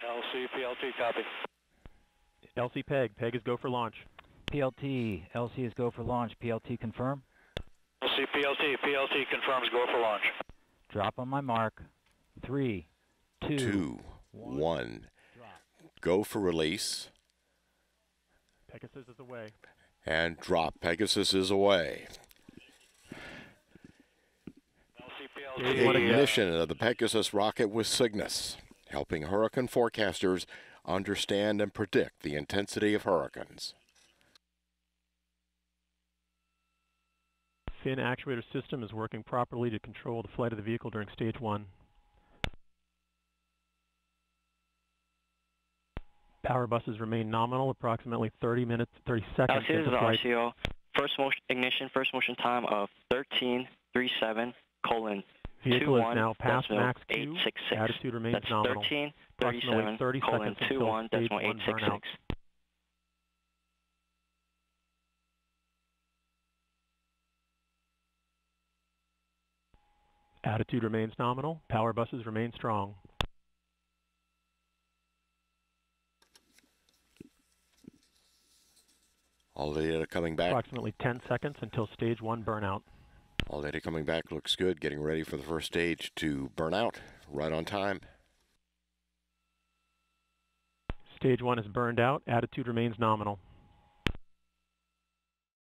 LC, PLT, copy. LC Peg, Peg is go for launch. PLT, LC is go for launch. PLT confirm. LC, PLT, PLT confirms go for launch. Drop on my mark. 3, 2, 1. Go for release. Pegasus is away. And drop. Pegasus is away. Ignition of the Pegasus rocket with Cygnus, helping hurricane forecasters understand and predict the intensity of hurricanes. Fin actuator system is working properly to control the flight of the vehicle during stage 1. Power buses remain nominal, approximately 30 seconds into flight. RCO. First motion ignition, first motion time of 13:37:. Vehicle is now past max Q. Attitude remains That's nominal. 13:37:. 30 seconds until stage 1 burnout. Attitude remains nominal. Power buses remain strong. All data coming back. Approximately 10 seconds until stage 1 burnout. All data coming back looks good. Getting ready for the first stage to burn out. Right on time. Stage 1 is burned out. Attitude remains nominal.